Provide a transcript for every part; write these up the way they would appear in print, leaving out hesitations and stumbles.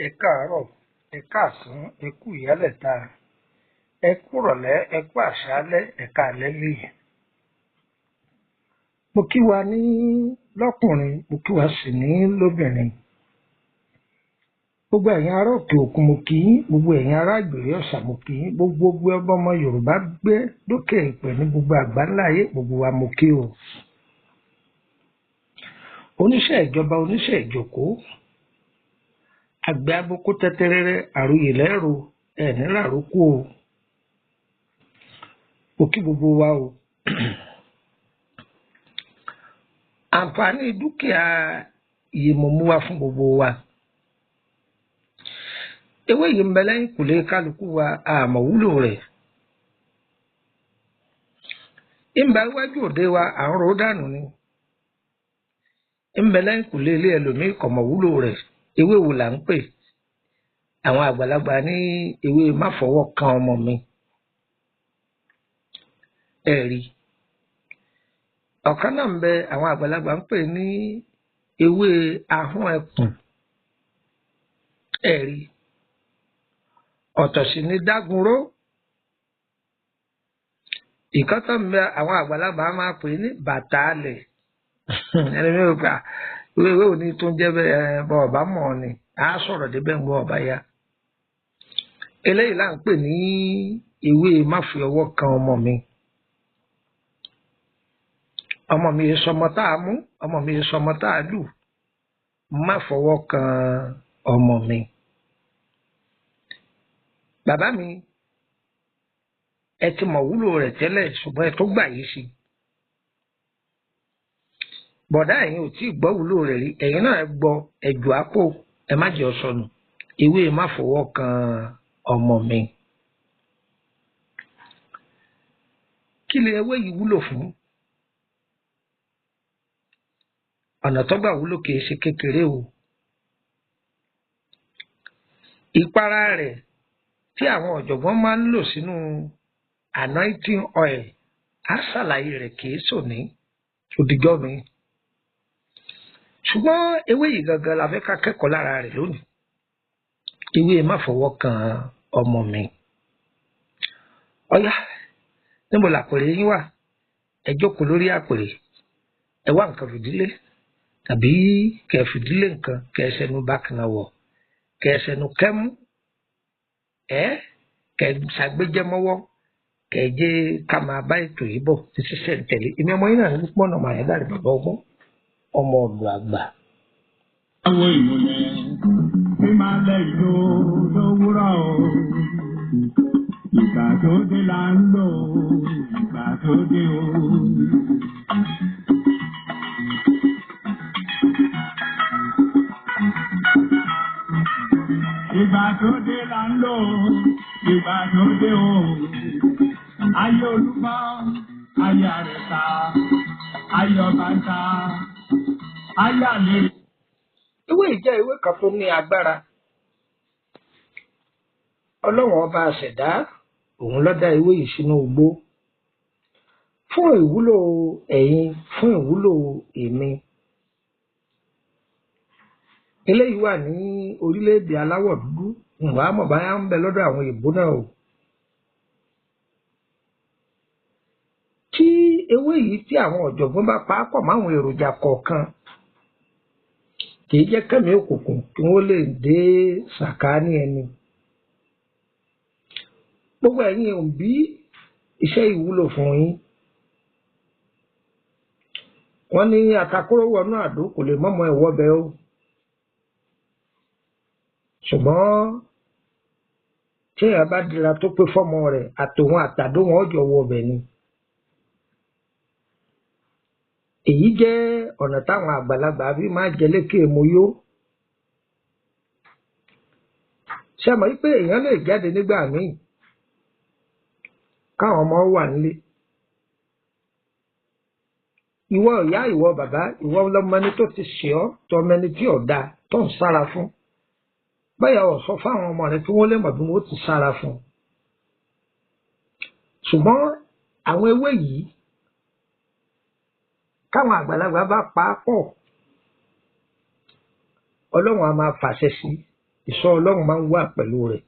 Ẹ káàárọ̀, ẹ káàsán, ẹ kú ìyálẹ̀ta, ẹ kú ìrọ̀lẹ́, ẹ kú àṣálẹ́, ẹ káalẹ́ lẹ́yìn. Mo kí wa ní lọ́kùnrin, mo kí wa sì ní lóbìnrin. Gbogbo ẹ̀yin ará òkè òkun mo kí yín, gbogbo ẹ̀yin ará ìgbèrè ọ̀sà mo kí yín, gbogbo ọmọ Yorùbá gbé lókè ìpẹ̀ ní gbogbo àgbáńlá ayé, gbogbo wa mo kí o. Oníṣẹ́ ìjọba, oníṣẹ́ ìjókòó, àgbẹ̀ aboko tẹ́tẹ́rẹ́rẹ́, àròyé lẹ́rù, ẹ̀ní ràrókù o. Mo kí gbogbo wa o. Àǹfààní dúkìá yìí mo mú wá fún gbogbo wa. Ewé yìí ń bẹ lẹ́yìn kùlé kálukú wa àmọ́ wúlò rẹ̀. Ìmbà iwájú òde wa à ń ro dànù ni. Ìmbẹ lẹ́yìn kùlé ilé ẹlòmíì kò mọ̀ wúlò rẹ̀. Ewé wo là ń pè? Àwọn àgbàlagbà ní ewé Mafowokan ọmọ mi. Ẹ̀rí. Ọ̀kan náà ń bẹ àwọn àgbàlagbà ń pè ní ewé ahọ́n ẹkùn. Ẹ̀rí. Ọ̀tọ̀ sì ni dágunró. Ìkan tó ń bẹ àwọn àgbàlagbà máa pè ní bàtálẹ̀. Ẹni mi ò gbà ìwé òní tó ń jẹ́ bẹ́ẹ̀ bọ́ ọ̀bá mọ̀ ni á sọ̀rọ̀ débẹ̀ ń gbọ́ ọ̀bá ya. Eléyìí là ń pè ní ewé Mafowokan ọmọ mi. Ọmọ mi yìí sọmọ tá a mú, ọmọ mi yìí sọmọ tá a lù. Mafowokan ọmọ mi. Bàbá mi, ẹ ti mọ̀ wúlò rẹ̀ tẹ́lẹ̀ ṣùgbọ́n ẹ tó gbà yìí sí. Bọ̀dá ẹ̀yin ò tí ì gbọ́ wúlò rẹ̀ rí, ẹ̀yin náà ẹ gbọ́ ẹ̀jọ̀ àpò ẹ má jẹ́ ọ̀sọ̀nù. Ewé Mafowokan ọmọ mi. Kí ni ewé yìí wúlò fún? Ọ̀nà tó gbà wúlò kìí ṣe kékeré o. Ìpara rẹ̀ tí àwọn ọ̀jọ̀gbọ́n máa ń lò sínú anointing oil á ṣàlàyé rẹ̀ kìí sòní òdìjọ́ mi. Ṣùgbọ́n ewé yìí gangan la fẹ́ ká kẹ́kọ̀ọ́ lára rẹ̀ lónìí. Ewé Mafowokan ọmọ mi. Ọ̀yá, níbo làpèrè yín wà? Ẹ jókòó lórí àpèrè. Ẹ wá nǹkan fìdílé tàbí kẹ fìdílé nǹkan kẹ ṣẹnu bákanná wọ̀ kẹ ṣẹnu kẹ́mú kẹ ṣàgbéjẹmọ́wọ́ kẹ jẹ́ ká máa bá ètò yìí bọ̀ ní ṣíṣẹ̀ ń tẹ̀lé. Èmi ọmọ yín náà ní pọ́nà màá yẹn dáre bàbá ọgbọ́n ọmọ ọ̀dọ̀ àgbà. Àwọn ìmọ̀lẹ̀ tí máa lẹ̀ ìlú lówùrọ̀ o. Ìgbà tó dé là ń lò ìgbà tó dé o. Ìgbà tó dé là ń lò ìgbà tó dé o. Ayé olúmọ, ayé àrẹ̀ta, ayé ọbàtà, ayé àlè. Ewé yìí jẹ́ ewé kan tó ní agbára. Ọlọ́run ọba àṣẹ̀dá òun ló dá ewé yìí sínú igbó. Fún ìwúlò ẹ̀yin, fún ìwúlò èmi. Eléyìí wà ní orílẹ̀-èdè aláwọ̀ dúdú. Ǹwá mọ̀ báyà ń bẹ lọ́dọ̀ àwọn èèbó náà o. Tí ewé yìí tí àwọn ọ̀jọ̀gbọ́n bá pa á pọ̀ máwọn èròjà kọ̀ọ̀kan kì í jẹ́ kẹ́mi òkùnkùn kí wọ́n lè dé sàkáání ẹni. Gbogbo ẹ̀yin òbí iṣẹ́ ìwúlò fún yín. Wọ́n ní àtakóró wọnú àdó kò lè mọ́mọ́ ẹ̀wọ́ bẹ́ o. Ṣùgbọ́n tí èèyàn bá dira tó pé fọ́mọ rẹ̀ àtòun àtàdó wọn jọ wọ ọbẹ̀ ni. èyí jẹ́ ọ̀nà táwọn àgbàlagbà fi máa jẹ lékè moyó. ṣé mọ̀ wípé èèyàn lè jáde nígbà míì káwọn ọmọ wà nílé, ìwọ ìyá ìwọ bàbá ìwọ lọmọni tó ti ṣe ọ́ tọmọni tí ò dáa tó ń sára fún, báyà ò sọ fáwọn ọmọ rẹ kí wọ́n lè mọ̀ bí wọ́n ti sára fún. ṣùgbọ́n àwọn ewé yìí káwọn àgbàlagbà bá pa á pọ̀, ọlọ́run á máa fàṣẹ sí, ìṣọ́ ọlọ́run máa ń wà pẹ̀lú rẹ̀.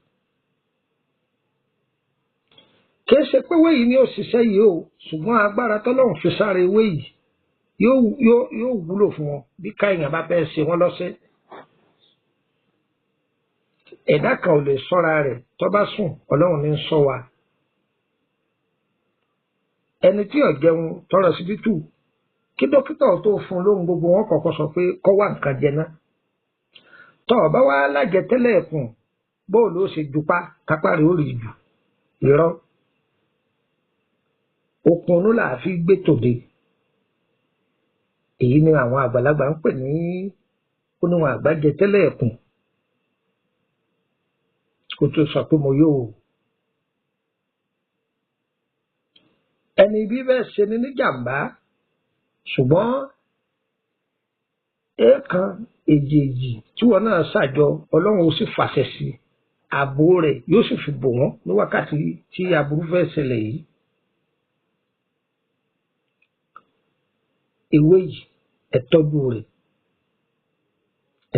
kìí ṣe pé ewé yìí ni ó ṣiṣẹ́ yìí o, ṣùgbọ́n agbára tọ́lọ́run fi sára ewé yìí yóò wúlò fún wọn bí káyàn bá fẹ́ ṣe wọ́n lọ́sẹ̀. ẹ̀dá kan ò lè ṣọ́ra rẹ̀ tó bá sùn, ọlọ́run ní ń ṣọ́ wa. ẹni tí ò jẹun tọrọ síbítù kí dókítà tó fún un lóhun gbogbo wọn kọ́kọ́ sọ pé kó wá nǹkan jẹ ná. tọ́ ọ bá wá lájẹ tẹ́lẹ̀ ẹ̀kùn bóòlù ó ṣe dupá kápá rẹ̀ ó rí jù irọ́. okun inú là á fi gbé tòde. èyí ni àwọn àgbàlagbà ń pè ní oníwọ̀n àgbájẹ tẹ́lẹ̀ ẹ̀kùn kó tó sọ pé mo yóò. ẹni bí bẹ́ẹ̀ ṣe ni níjàmbá, ṣùgbọ́n èèkan èjèèjì tí wọn náà ṣàjọ ọlọ́run ó sì fàṣẹ sí, ààbò rẹ̀ yóò sì fi bò wọ́n ní wákàtí tí aburú fẹ́ ṣẹlẹ̀ yìí. ewé yìí ẹ tọ́jú rẹ̀,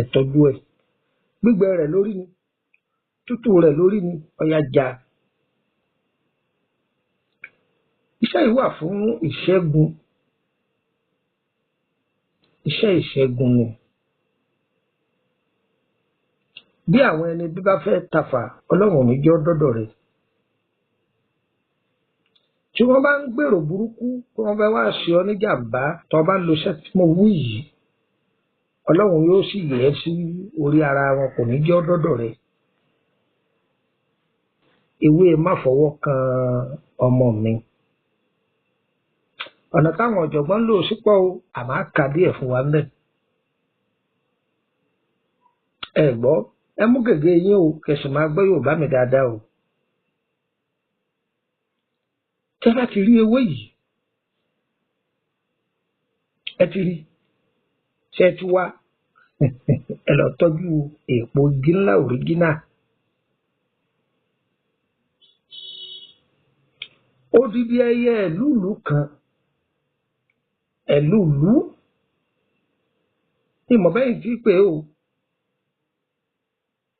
ẹ tọ́jú ẹ̀, gbígbẹ rẹ̀ lórí ni, tútù rẹ̀ lórí ni, ọ̀yà já. iṣẹ́ yìí wà fún ìṣẹ́gun, iṣẹ́ ìṣẹ́gun ni. bí àwọn ẹni bí bá fẹ́ tafà, ọlọ́run ò ní jẹ́ dọ́dọ̀ rẹ̀. tí wọ́n bá ń gbèrò burúkú tí wọ́n fẹ́ wá ṣe ọ níjàmbá, tó bá lo iṣẹ́ tí mo wí yìí, ọlọ́run yóò sì yẹ̀ ẹ́ sí orí ara wọn, kò ní jẹ́ dọ́dọ̀ rẹ̀. ewé Máfọwọ́kan ọmọ mi, ọ̀nà táwọn ọ̀jọ̀gbọ́n lò sípò o, àmọ́ ká díẹ̀ fún wa ńbẹ̀. ẹ gbọ́, ẹ mú gègé yín o, kẹsì máa gbọ́ Yorùbá mi dáadáa o. tẹ́ bá ti rí ewé yìí, ẹ ti rí, ṣe ti wá ẹ lọ tọ́jú èèpo igi ńlá òríjínà. odidi ẹyẹ ẹ̀lúùlú kan, ẹ̀lúùlú ìmọ̀ bẹ́yìn tí pé o,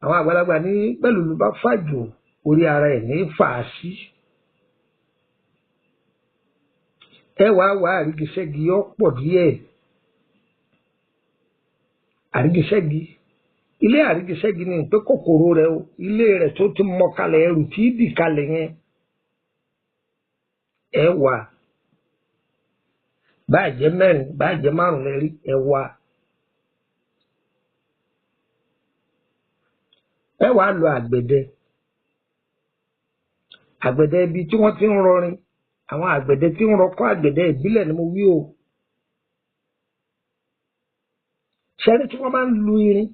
àwọn àgbàlagbà ní pẹ̀lúùlú bá fàjò orí ara ẹ̀ ní fàásí. ẹ wá àrígiṣẹ́gi ọ̀pọ̀ díẹ̀, àrígiṣẹ́gi, ilé àrígiṣẹ́gi ni pé kòkòrò rẹ̀ o, ilé rẹ̀ tó ti mọ kalẹ̀, ẹrù tí dì kalẹ̀ yẹn, ẹ wá báàjẹ́ mẹ́rin báàjẹ́ márùn lẹ́rí, ẹ wá. ẹ wá lọ àgbẹ̀dẹ, àgbẹ̀dẹ ibi tí wọ́n ti ń rọrin, àwọn àgbẹ̀dẹ tí ń rọkọ́ àgbẹ̀dẹ ìbílẹ̀ ni mo wí o. ṣẹ́rí tí wọ́n máa ń lu irin,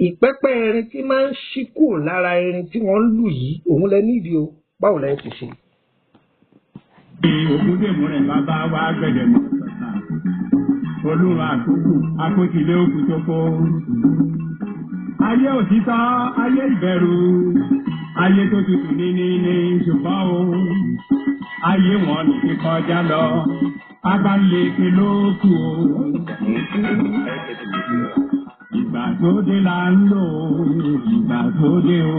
ìpẹ́pẹ́ irin tí máa ń ṣí kúrò lára irin tí wọ́n ń lù yìí, òun lẹ nídìí o. báwo lẹ ti ṣe? Ògúndèmú rẹ̀ bàbá wa gbẹ̀dẹ̀ mọ́ sọ̀tà. Olúwa àkókò akókìlé òkú tó kó. Ayé òtítọ́, ayé ìbẹ̀rù, ayé tó tutù ní ṣùgbọ́n o. Ayé wọn ní kíkọjá lọ, agbálẹ̀kẹ ló kù o. Ìgbà tó dé là ń lò, ìgbà tó dé o.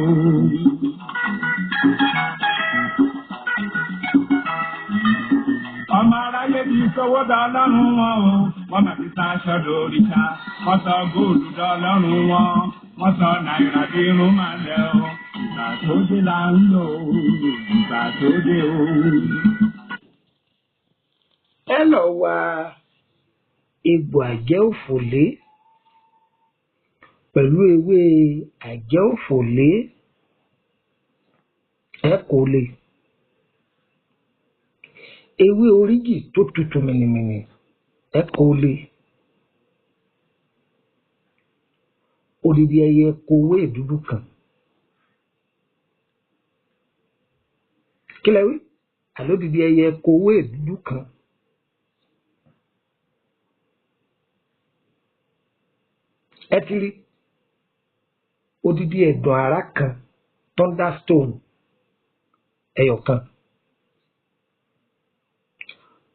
Ọmọ aráyé ti sọwọ́ dá lọ́rùn wọn o, wọ́n máa ti sá aṣọ lóríṣà, wọ́n sọ góòlù dá lọ́rùn wọn, wọ́n sọ náírà bí irun máa lẹ̀ o. Ìgbà tó dé là ń lò, ìgbà tó dé o. ẹ lọ wá egbò àjẹ́ òfòlé pẹ̀lú ewé àjẹ́ òfòlé, ẹ kò lè. ewé oríjì tó tutù mìnìmìnì ẹ kó lé odidi ẹyẹ kowé dúdú kan kí lẹ wí àlódidi ẹyẹ kowé dúdú kan ẹ ti rí odidi ẹ̀dùn àrá kan thunderstone ẹyọ kan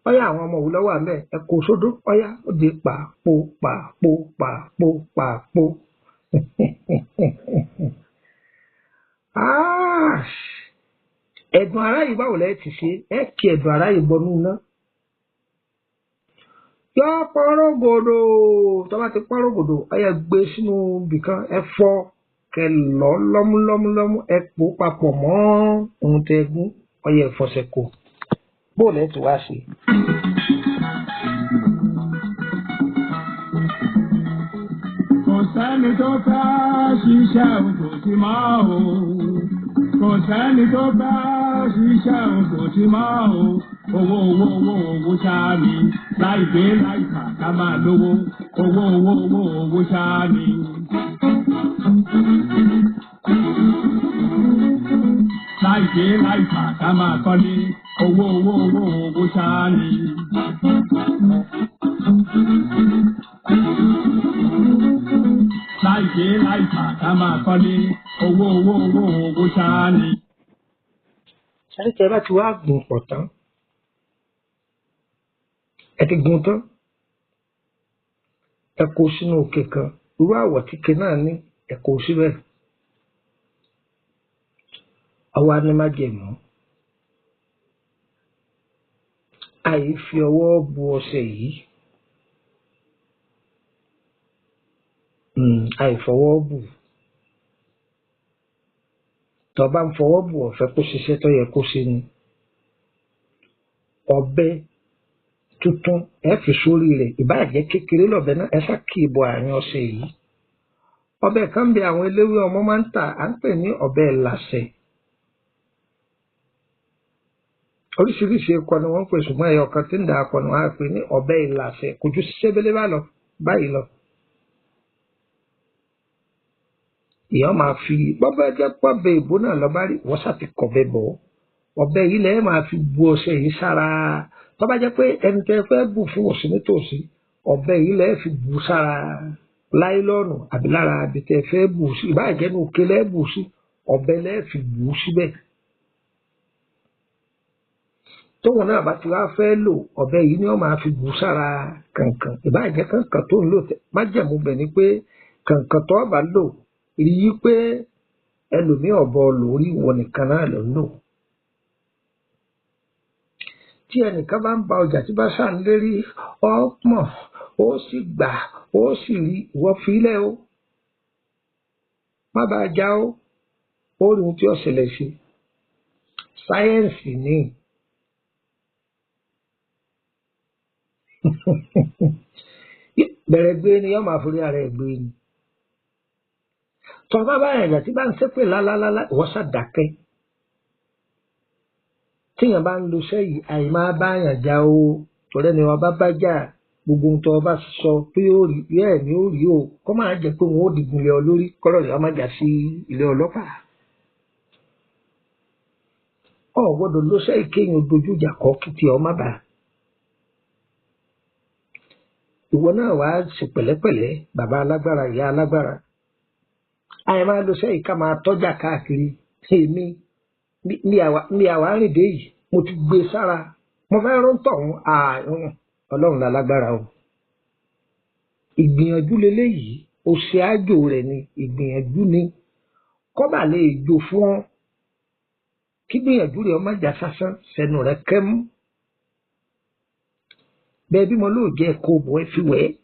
ọyá àwọn ọmọ òwú lọ́wọ́ àmẹ́ ẹ kó sódó ọyá ó di pàpò pàpò pàpò pàpò ẹ̀dùn àrá yìí báwo lẹ́ ti ṣe ẹ kí ẹ̀dùn àrá yìí bọnú iná yọ pọ́nrọ́gòdò tó bá ti pọ́nrọ́gòdò ọyá gbé sínú bìkan ẹ fọ́ kẹ lọ lọ́múlọ́múlọ́mú ẹ pò papọ̀ mọ́ ohun tẹ gún ọyá ẹ fọṣẹ kò bó lẹ́ ti wá ṣe. Kò sẹ́ni tó fẹ́ ṣiṣẹ́ òkò tí máa o. Kò sẹ́ni tó fẹ́ ṣiṣẹ́ òkò tí máa o. Owó owó owó owó ṣáá ni. Láì gbé láì kà ká máa lówó. Owó owó owó owó ṣáá ni. Láì gbé láì kà ká máa kọ́lé. Owó owó owó owó ṣáá ni. Láì gbé láì kà ká máa kọ́lé. Owó owó owó owó ṣáá ni. sáré tẹ bá ti wá gùn pọ̀ tán ẹ ti gùn tán ẹ kó sínú òkè kan irú àwọ̀ tíke náà ní ẹ kó síbẹ̀ ọwọ́ anímájẹ̀mú àì fi ọwọ́ bu ọṣẹ yìí àìfọwọ́ bù tó bá ń fọwọ́ bù ọ̀fẹ́ kó ṣiṣẹ́ tó yẹ kó ṣe ni ọ̀bẹ tuntun ẹ fi sórí rẹ̀ ìbáàjẹ́ kékeré lọ́bẹ náà ẹ ṣàkí ìbò àárín ọṣẹ yìí ọ̀bẹ kan bí àwọn eléwé ọmọ máa ń tà à ń pè ní ọ̀bẹ ìlàsẹ̀ oríṣiríṣi ẹkọ ni wọ́n ń pè ṣùgbọ́n ẹyọ kan tí ń dà akọ ni wọ́n á pè ní ọ̀bẹ ìlàsẹ̀ kò ju ṣébélé báyìí lọ. èèyàn máa fi bọ́bẹ́ jẹ́ pọ́bẹ ìbò náà lọ́ba rí wọ́n ṣàti kọ̀bẹ bọ̀ ọ̀bẹ yìí lẹ́yìn máa fi bu ọṣẹ yìí sára tó bá jẹ́ pé ẹni tẹ́ fẹ́ bù fún òsì nítòsí ọ̀bẹ yìí lẹ́yìn fi bù sára láìlọ́ọ̀nù àbí lára àbí tẹ́ fẹ́ bù sí ìbáàjẹ́ ní òkè lẹ́ẹ̀ bù sí ọ̀bẹ lẹ́yìn fi bù síbẹ̀ tóun náà bá ti wá fẹ́ lò ọ̀bẹ yìí ni wọ́n máa fi bù sára kànkàn ìbáàjẹ́ kànkàn tó ń lò májẹ̀mú bẹ̀ ni pé kànkàn tó bá lò rí i pé ẹlòmíì ọ̀bọ lórí ìwọ nìkan náà ló ń lò tí ẹnìkan bá ń ba ọjà tí bá ṣàn lérí ọpọ́n ó sì gbà ó sì rí ìwọ fílẹ̀ o má bàa já ó rí ohun tí ó ṣẹlẹ̀ sí sáyẹ́ǹsì ni bẹ̀rẹ̀ gbé ni yọ́ máa forí ara ẹ̀ gbé ni tọ́ bá bá ẹ̀yà tí bá ń ṣépè lálálálá ìwọ́n ṣàdákẹ́ tíyàn bá ń lo sẹ́yìn àì máa bá yàn já o tọ́lẹ́ ni wọ́n bá jà gbogbo ohun tó o bá sọ pé ó rí ẹ̀ ní ó rí o kọ́ máa jẹ́ pé wọ́n ó dìgun lé ọ lórí kọ́lọ̀ rẹ̀ wọ́n máa jà sí ilé ọlọ́pàá o gbọ́dọ̀ lo sẹ́yìn kéèyàn dojú ìjà kọ́ kí tí ọ má bàa ìwọ náà wàá ṣe pẹ̀lẹ́pẹ̀lẹ́ bàbá alágbára ìyá alágbára àì máa lo sẹ́yìn ká máa tọ́jà káàkiri èmi ní àwa rìndé yìí mo ti gbé sára mo fẹ́ rántọ̀ ọ̀hún ọlọ́run lálágbára o ìgbìyànjú leléyìí o ṣe àjò rẹ̀ ni ìgbìyànjú ni kọ́bà lè jò fún ọ kí gbìyànjú rẹ̀ ọmọ ìjà sásán sẹ́nu rẹ̀ kẹ́mú bẹ́ẹ̀ bí mo lóò jẹ́ ẹ̀kọ́ bọ̀ ẹ fi wẹ̀ ẹ́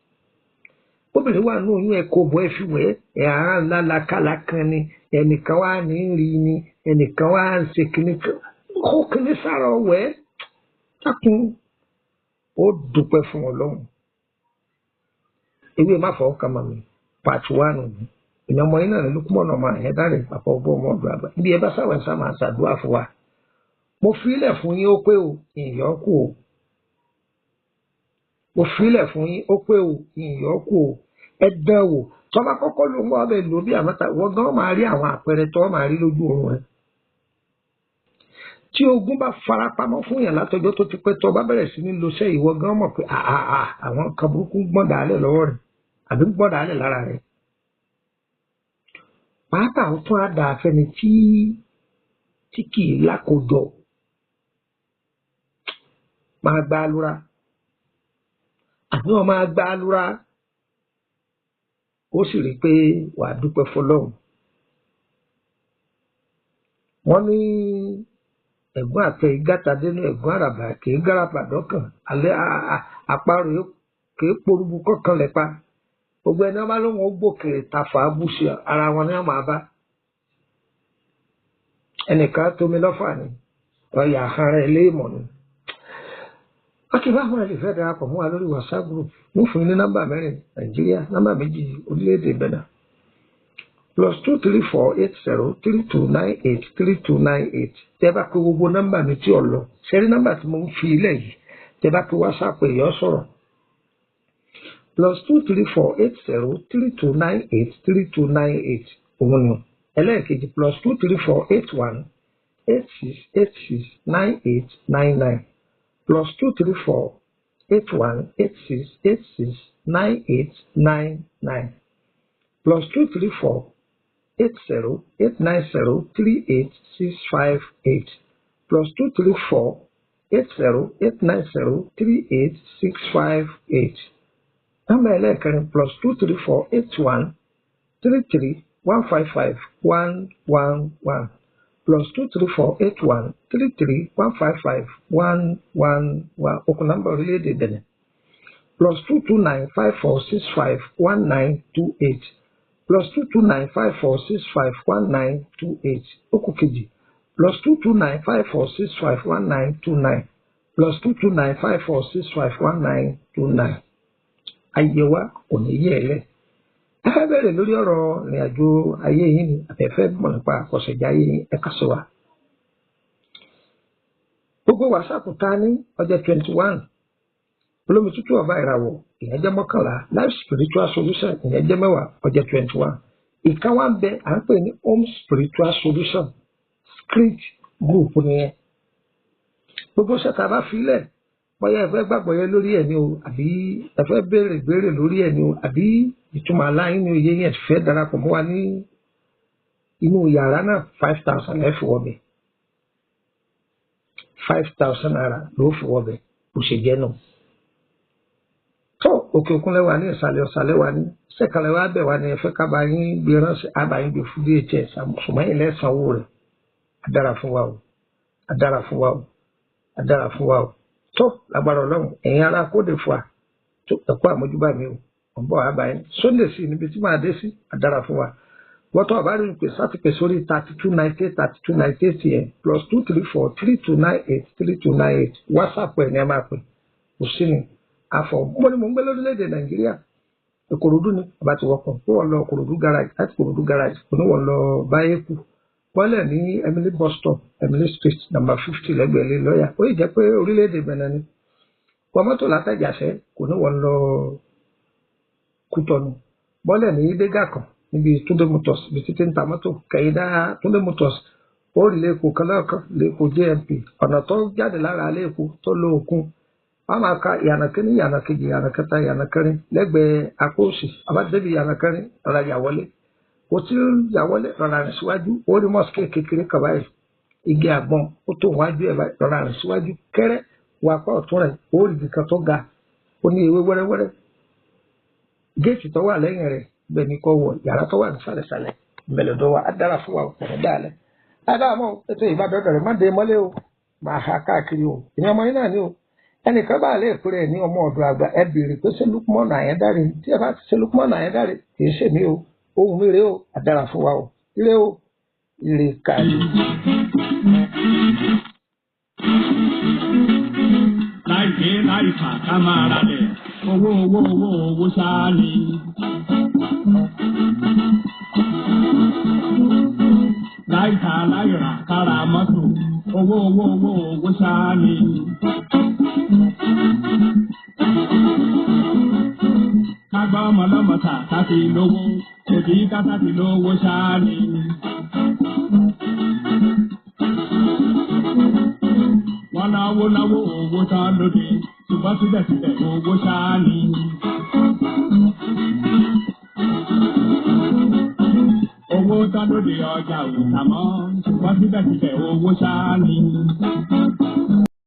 obìnrin wà ní oyún ẹ̀kọ́ bọ̀ ẹ fi wẹ̀ ẹ́ àá ńlá lakálà kan ni ẹnìkan wà ní rí ni ẹnìkan wà ń ṣe kíní kó kíní sára ọwẹ́ dákun ó dúpẹ́ fún ọlọ́run ewé Mafowokan mami part 1 ni ìyẹn ọmọ yín náà ní Lukman ọmọ àyẹn dáre pàpọ̀ ọgbọ́n ọmọ ọdún àgbà ibi ẹ bá sáwọn ẹ̀sán máa ṣàdúrà fún wa mo filẹ̀ fún yín ó pé o ìyọ́kù o mo filẹ̀ fún yín ó pé o ìyọ́kù o ẹ dán wò tọ́ba kọ́kọ́ ló ń wá bẹ́ẹ̀ lò bí àmọ́ta wọ́n gan máa rí àwọn àpẹẹrẹ tó máa rí lójú oorun rẹ̀ tí ogun bá farapamọ́ fún yàn látọjọ́ tó ti pẹ́ tó bá bẹ̀rẹ̀ sí ní lo iṣẹ́ ìwọ gan mọ̀ pé àwọn kan burúkú gbọ́n dàálẹ̀ lọ́wọ́ rẹ̀ àbí gbọ́n dàálẹ̀ lára rẹ̀ pàápàá ó tún á dà fẹ́ni tí kì í lákòjọ máa gba alura àbí wọn máa gba alura ó sì rí i pé wàá dúpẹ́ fọlọ́run wọ́n ní ẹ̀gbọ́n àtẹ ìgàtà dénú ẹ̀gbọ́n àràbà kì í gáràpà dọ́kàn alẹ́ àparò kì í porúbu kọ̀ọ̀kan lẹ́pa gbogbo ẹni wọn bá lóun ó gbòkèrè tafà abúṣe ara wọn ni wọn máa bá ẹnìkan tómi lọ́fà ni ọ̀yà àhán rẹ̀ léèmọ̀ ni. akíwá àwọn ẹ̀lẹ́ fẹ́ darapọ̀ mọ́ wa lórí WhatsApp group wọ́n fún yín ní nọ́mbà mẹ́rin Nàìjíríà nọ́mbà méjì orílẹ̀-èdè Benin +2348032983298 tẹ́ bá pé gbogbo nọ́mbà mi tí ò lọ ṣẹ́rí nọ́mbà tí mo ń fi ilẹ̀ yìí tẹ́ bá pé WhatsApp èèyàn sọ̀rọ̀ +2348032983298 òun ni ẹlẹ́ẹ̀kejì +2348186869899 +2348186869899 +2348089038658 +2348089038658 nọ́mbà ẹlẹ́ẹ̀kẹrin +2348133155111 +2348133155111 okùn nọ́mbà orílẹ̀-èdè Benin +22954651928 +22954651928 okùn kejì +22954651929 +22954651929 ayé wa kò ní yẹ̀ ẹ́ lẹ̀. ẹ fẹ́ bẹ̀rẹ̀ lórí ọ̀rọ̀ ìrìn àjò ayé yín ni àbẹ̀fẹ́ mọ̀ nípa àkọsẹ̀já ayé yín ẹ kàn sí wa. gbogbo WhatsApp ta ní ọjọ́ 21 olómi tútù ọba ìràwọ̀ ìyẹn jẹ́ 11 life spiritual solution ìyẹn jẹ́ 10 ọjọ́ 21 ìkan wá ń bẹ à ń pè ní home spiritual solution script group nìyẹn gbogbo ṣẹta bá filẹ̀ bóyá ẹ fẹ́ gbàgbọ́ yẹn lórí ẹ̀ ni o àbí ẹ fẹ́ béèrè lórí ẹ̀ ni o àbí ìtumọ̀ aláìní ni òye yẹn fẹ́ darapọ̀ mọ́ wa ní inú yàrá náà 5,000 ẹ fi wọbẹ̀ 5,000 naira ló fi wọbẹ̀ bó ṣe jẹ́ náà. tó òkè òkun lẹ́wà ní ìsàlẹ̀ ọ̀sàlẹ̀ wa ní sẹ́kàlẹ̀ wa bẹ̀ wá ní ẹ fẹ́ ká bá yín gbé ránṣẹ́ àbáyín gbé fún DHS àmọ̀sùnmọ́yìn lẹ́sànwó rẹ̀ adára fún wa o adára fún wa o adára fún wa o. tó lágbára Ọlọ́run ẹ̀yin ará kóde fún wa tó ẹ̀kọ́ àmójúbà mi o ọ̀bọ̀ àbáyé Sunday sí níbi tí máa dé sí adára fún wa wọ́n tó àbá rí pé sátìpé sórí 3298 yẹn +23432983298 WhatsApp ẹ̀ ní ẹ máa pè kò sí ni àfọ̀ mo ní mo ń gbé lórílẹ̀‐èdè Nàìjíríà Ìkòròdú ni àbá ti wọ́pọ̀ pé wọ́n lọ Ìkòròdú garage láti Ìkòròdú garage kò ní wọ́n lọ Báyékù wọ́lẹ̀ ní Emily bus stop Emily street number 50 lẹ́gbẹ̀ẹ́ ilé lọ́ọ̀yà ó yìí jẹ́ pé orílẹ̀-èdè Benin ni wọ́n mọ́tò látàjàṣẹ́ kò ní wọ́n lọ Kútọ́nù bọ́lẹ̀ ní Ìdégà kan níbi Túndé motors ibi títí ń ta mọ́tò kẹ̀yìndá Túndé motors ó rí lẹ́kọ̀ọ́ kan náà kan lẹ́kọ̀ọ́ JMP ọ̀nà tó jáde lára lẹ́kọ̀ọ́ tó lo òkun wọ́n máa ka ìyànà kínní ìyànà kejì ìyànà kẹta ìyànà kẹrin lẹ́gbẹ̀ẹ́ apá òsì abájẹ́bí ìyànà kẹrin ọ̀rọ̀ àyàwọlé kò tí ó yàwọlé rọra rìn síwájú ó rí mọ́síkè kékeré kan báyìí igi àgbọn ó tó wájú ẹ̀ báyìí rọra rìn síwájú kẹ́rẹ́ wà pa ọ̀tún rẹ̀ ó rí ibi kan tó ga ó ní ewé wẹ́rẹ́wẹ́rẹ́ géètì tó wà lẹ́yìn rẹ̀ bẹ́ẹ̀ ni kò wọ̀ yàrá tó wà nísàlẹ̀sàlẹ̀ ìbẹ̀lẹ̀dọ̀ wa á dára fún wa ọ̀pọ̀ dáalẹ̀ ádámọ̀ ètò ìbádọ́dọ̀ rẹ̀ má dé mọ́lé o máa ha káàkiri o ìní ọmọ yín náà ni o ẹnìkan bá lè pèrè ní ọmọ ọ̀dọ̀ àgbà ẹ béèrè pé ṣé Lukman Ayédáre tí ẹ bá ti ṣe Lukman Ayédáre kì í ṣèmí o ohun mi rèé o àdára fún wa o ire o ire káàdì. láìpé láìfà ká máa ra lẹ̀ owó ṣáá ni. láìta láìra kára mọ́tò owó ọlọ́mọ tàkà ti lówó, òjì kásá ti lówó ṣáá ni. Wọ́n náwó náwó owó tán lóde, ṣùgbọ́n síbẹ̀síbẹ̀ owó ṣáá ni. Owó tán lóde ọjà òòtà mọ́, ṣùgbọ́n síbẹ̀síbẹ̀ owó ṣáá ni.